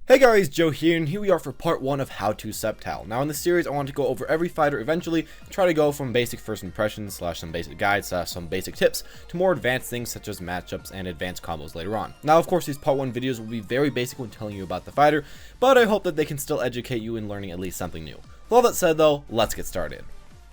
Hey guys, Joe here, and here we are for part 1 of How to Sceptile. Now in this series, I want to go over every fighter eventually, try to go from basic first impressions, slash some basic guides, slash some basic tips, to more advanced things such as matchups and advanced combos later on. Now of course, these part 1 videos will be very basic when telling you about the fighter, but I hope that they can still educate you in learning at least something new. With all that said though, let's get started.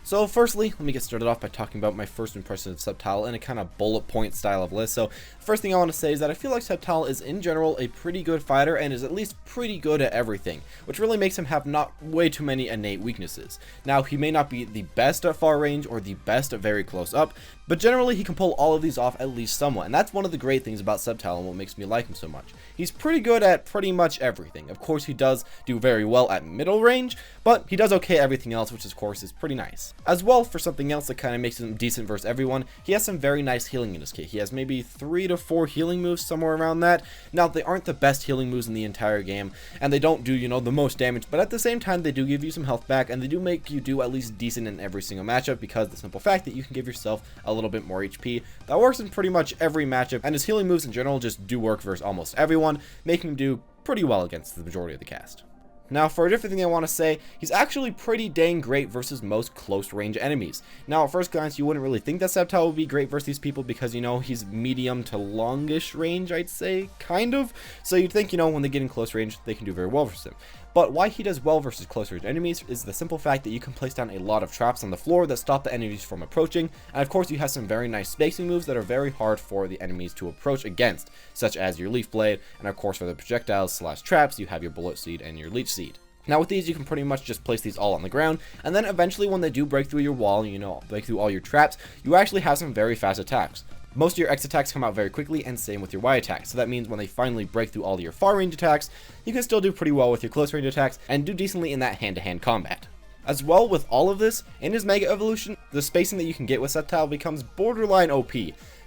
So firstly, let me get started off by talking about my first impression of Sceptile in a kind of bullet point style of list. So the first thing I want to say is that I feel like Sceptile is in general a pretty good fighter and is at least pretty good at everything, which really makes him have not way too many innate weaknesses. Now he may not be the best at far range or the best at very close up, but generally he can pull all of these off at least somewhat, and that's one of the great things about Sceptile and what makes me like him so much. He's pretty good at pretty much everything. Of course he does do very well at middle range, but he does okay at everything else, which of course is pretty nice. As well, for something else that kind of makes him decent versus everyone, he has some very nice healing in his kit. He has maybe 3 to 4 healing moves, somewhere around that. Now they aren't the best healing moves in the entire game, and they don't do, the most damage, but at the same time they do give you some health back, and they do make you do at least decent in every single matchup, because the simple fact that you can give yourself a little bit more HP. That works in pretty much every matchup, and his healing moves in general just do work versus almost everyone, making him do pretty well against the majority of the cast. Now, for a different thing I want to say, he's actually pretty dang great versus most close range enemies. Now, at first glance, you wouldn't really think that Sceptile would be great versus these people because, he's medium to longish range, I'd say, kind of. So you'd think, when they get in close range, they can do very well versus him. But why he does well versus close range enemies is the simple fact that you can place down a lot of traps on the floor that stop the enemies from approaching, and of course you have some very nice spacing moves that are very hard for the enemies to approach against, such as your Leaf Blade, and of course for the projectiles slash traps, you have your Bullet Seed and your Leech Seed. Now with these, you can pretty much just place these all on the ground, and then eventually when they do break through your wall, break through all your traps, you actually have some very fast attacks. Most of your X attacks come out very quickly, and same with your Y attacks, so that means when they finally break through all of your far range attacks, you can still do pretty well with your close range attacks, and do decently in that hand-to-hand combat. As well, with all of this, in his Mega Evolution, the spacing that you can get with Sceptile becomes borderline OP.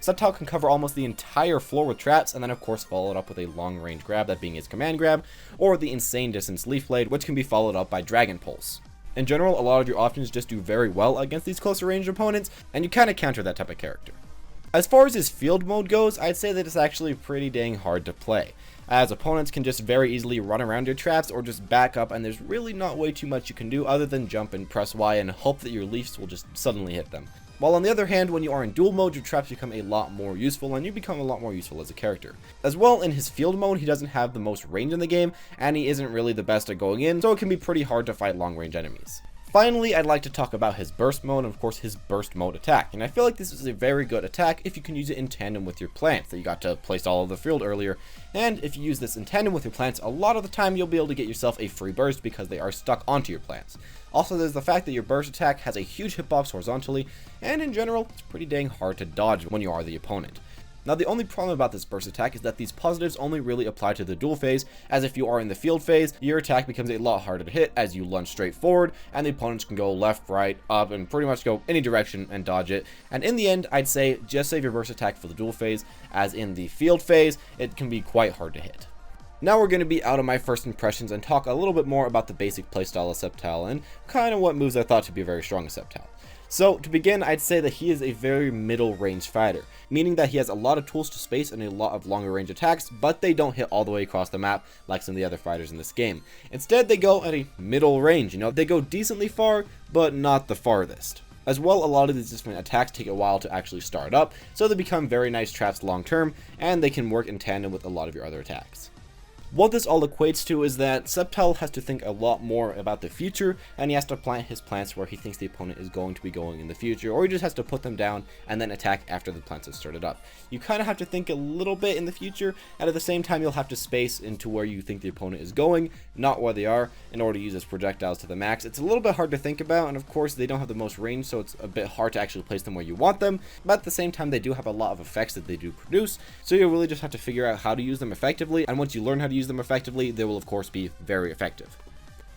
Sceptile can cover almost the entire floor with traps, and then of course follow it up with a long range grab, that being his command grab, or the insane distance Leaf Blade, which can be followed up by Dragon Pulse. In general, a lot of your options just do very well against these closer range opponents, and you kind of counter that type of character. As far as his field mode goes, I'd say that it's actually pretty dang hard to play, as opponents can just very easily run around your traps or just back up, and there's really not way too much you can do other than jump and press Y and hope that your leaves will just suddenly hit them. While on the other hand, when you are in duel mode, your traps become a lot more useful, and you become a lot more useful as a character. As well, in his field mode, he doesn't have the most range in the game, and he isn't really the best at going in, so it can be pretty hard to fight long range enemies. Finally, I'd like to talk about his burst mode and of course his burst mode attack, and I feel like this is a very good attack if you can use it in tandem with your plants that you got to place all over the field earlier, and if you use this in tandem with your plants, a lot of the time you'll be able to get yourself a free burst because they are stuck onto your plants. Also, there's the fact that your burst attack has a huge hitbox horizontally, and in general, it's pretty dang hard to dodge when you are the opponent. Now the only problem about this burst attack is that these positives only really apply to the duel phase, as if you are in the field phase, your attack becomes a lot harder to hit as you lunge straight forward, and the opponents can go left, right, up, and pretty much go any direction and dodge it. And in the end, I'd say just save your burst attack for the duel phase, as in the field phase, it can be quite hard to hit. Now we're going to be out of my first impressions and talk a little bit more about the basic playstyle of Sceptile and kind of what moves I thought to be very strong of Sceptile. So, to begin, I'd say that he is a very middle range fighter, meaning that he has a lot of tools to space and a lot of longer range attacks, but they don't hit all the way across the map like some of the other fighters in this game. Instead, they go at a middle range, they go decently far, but not the farthest. As well, a lot of these different attacks take a while to actually start up, so they become very nice traps long term, and they can work in tandem with a lot of your other attacks. What this all equates to is that Sceptile has to think a lot more about the future, and he has to plant his plants where he thinks the opponent is going to be going in the future, or he just has to put them down and then attack after the plants have started up. You kind of have to think a little bit in the future, and at the same time you'll have to space into where you think the opponent is going, not where they are, in order to use his projectiles to the max. It's a little bit hard to think about, and of course they don't have the most range, so it's a bit hard to actually place them where you want them, but at the same time they do have a lot of effects that they do produce, so you really just have to figure out how to use them effectively, and once you learn how to use them effectively, they will of course be very effective.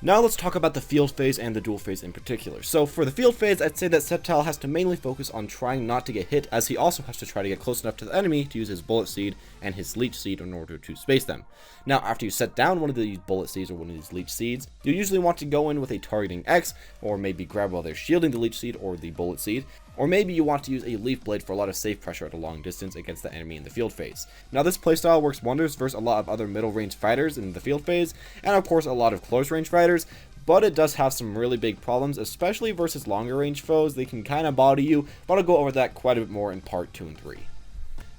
Now let's talk about the field phase and the duel phase in particular. So for the field phase, I'd say that Sceptile has to mainly focus on trying not to get hit, as he also has to try to get close enough to the enemy to use his Bullet Seed and his Leech Seed in order to space them. Now after you set down one of these Bullet Seeds or one of these Leech Seeds, you usually want to go in with a targeting X, or maybe grab while they're shielding the Leech Seed or the Bullet Seed, or maybe you want to use a Leaf Blade for a lot of safe pressure at a long distance against the enemy in the field phase. Now this playstyle works wonders versus a lot of other middle range fighters in the field phase, and of course a lot of close range fighters, but it does have some really big problems, especially versus longer range foes. They can kind of body you, but I'll go over that quite a bit more in part 2 and 3.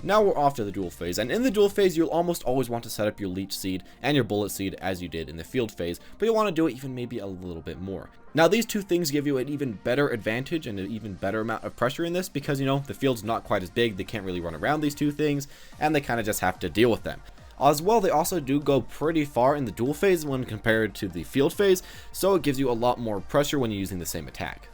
Now we're off to the duel phase, and in the duel phase you'll almost always want to set up your leech seed and your bullet seed as you did in the field phase, but you'll want to do it even maybe a little bit more. Now these two things give you an even better advantage and an even better amount of pressure in this because, you know, the field's not quite as big, they can't really run around these two things, and they kind of just have to deal with them. As well, they also do go pretty far in the duel phase when compared to the field phase, so it gives you a lot more pressure when you're using the same attack.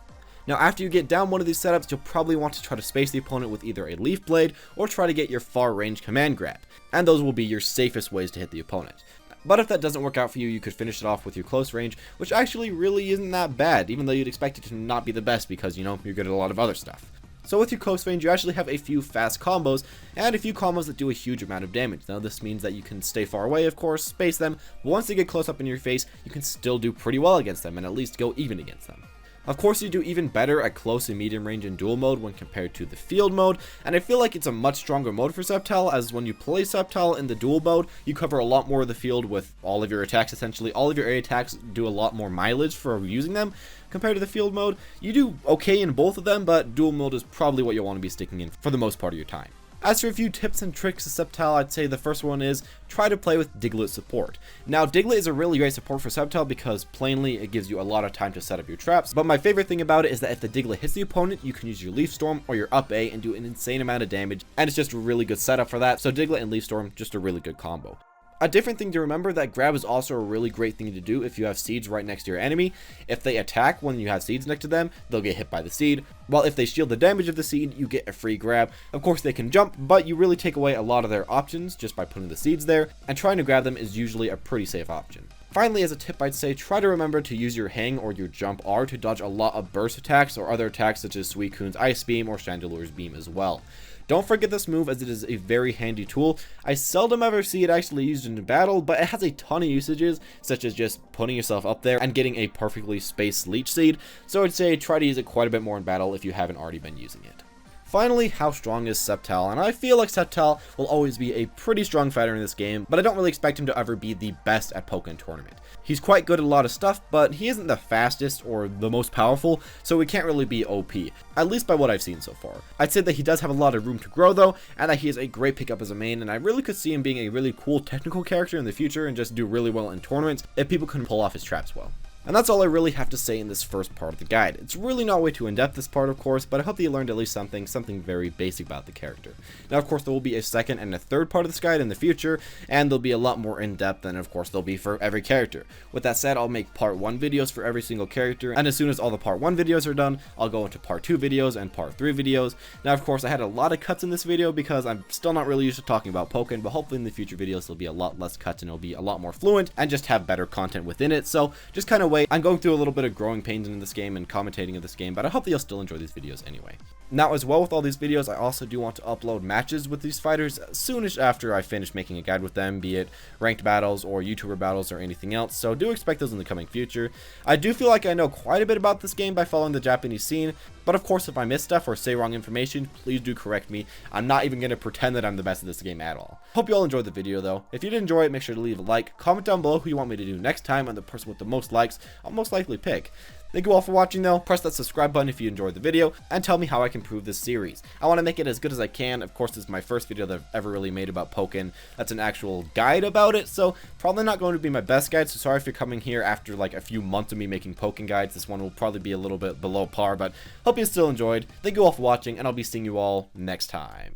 Now after you get down one of these setups, you'll probably want to try to space the opponent with either a Leaf Blade or try to get your far range command grab, and those will be your safest ways to hit the opponent. But if that doesn't work out for you, you could finish it off with your close range, which actually really isn't that bad, even though you'd expect it to not be the best because, you know, you're good at a lot of other stuff. So with your close range, you actually have a few fast combos, and a few combos that do a huge amount of damage. Now this means that you can stay far away, of course, space them, but once they get close up in your face, you can still do pretty well against them, and at least go even against them. Of course, you do even better at close and medium range in duel mode when compared to the field mode, and I feel like it's a much stronger mode for Sceptile, as when you play Sceptile in the duel mode, you cover a lot more of the field with all of your attacks essentially. All of your area attacks do a lot more mileage for using them compared to the field mode. You do okay in both of them, but duel mode is probably what you'll want to be sticking in for the most part of your time. As for a few tips and tricks of Sceptile, I'd say the first one is try to play with Diglett support. Now Diglett is a really great support for Sceptile because plainly it gives you a lot of time to set up your traps, but my favorite thing about it is that if the Diglett hits the opponent, you can use your Leaf Storm or your up A and do an insane amount of damage, and it's just a really good setup for that, so Diglett and Leaf Storm, just a really good combo. A different thing to remember, that grab is also a really great thing to do if you have seeds right next to your enemy. If they attack when you have seeds next to them, they'll get hit by the seed, while if they shield the damage of the seed, you get a free grab. Of course they can jump, but you really take away a lot of their options just by putting the seeds there, and trying to grab them is usually a pretty safe option. Finally, as a tip, I'd say try to remember to use your hang or your jump R to dodge a lot of burst attacks or other attacks such as Suicune's Ice Beam or Chandelure's Beam as well. Don't forget this move, as it is a very handy tool. I seldom ever see it actually used in battle, but it has a ton of usages, such as just putting yourself up there and getting a perfectly spaced leech seed, so I'd say try to use it quite a bit more in battle if you haven't already been using it. Finally, how strong is Sceptile? And I feel like Sceptile will always be a pretty strong fighter in this game, but I don't really expect him to ever be the best at Pokken Tournament. He's quite good at a lot of stuff, but he isn't the fastest or the most powerful, so he can't really be OP, at least by what I've seen so far. I'd say that he does have a lot of room to grow though, and that he is a great pickup as a main, and I really could see him being a really cool technical character in the future and just do really well in tournaments if people can pull off his traps well. And that's all I really have to say in this first part of the guide. It's really not way too in-depth, this part of course, but I hope that you learned at least something very basic about the character. Now of course there will be a second and a third part of this guide in the future, and they'll be a lot more in-depth than of course they'll be for every character. With that said, I'll make part 1 videos for every single character, and as soon as all the part 1 videos are done, I'll go into part 2 videos and part 3 videos. Now of course I had a lot of cuts in this video because I'm still not really used to talking about Pokken, but hopefully in the future videos there'll be a lot less cuts and it'll be a lot more fluent and just have better content within it, so just kind of wait. I'm going through a little bit of growing pains in this game and commentating of this game, but I hope that you'll still enjoy these videos anyway. Now as well with all these videos, I also do want to upload matches with these fighters soonish after I finish making a guide with them, be it ranked battles or YouTuber battles or anything else, so do expect those in the coming future. I do feel like I know quite a bit about this game by following the Japanese scene, but of course if I miss stuff or say wrong information, please do correct me. I'm not even going to pretend that I'm the best at this game at all. Hope you all enjoyed the video though. If you did enjoy it, make sure to leave a like, comment down below who you want me to do next time, and the person with the most likes I'll most likely pick. Thank you all for watching though. Press that subscribe button if you enjoyed the video, and tell me how I can improve this series. I want to make it as good as I can. Of course, this is my first video that I've ever really made about Pokken. That's an actual guide about it, so probably not going to be my best guide, so sorry if you're coming here after like a few months of me making Pokken guides. This one will probably be a little bit below par, but hope you still enjoyed. Thank you all for watching, and I'll be seeing you all next time.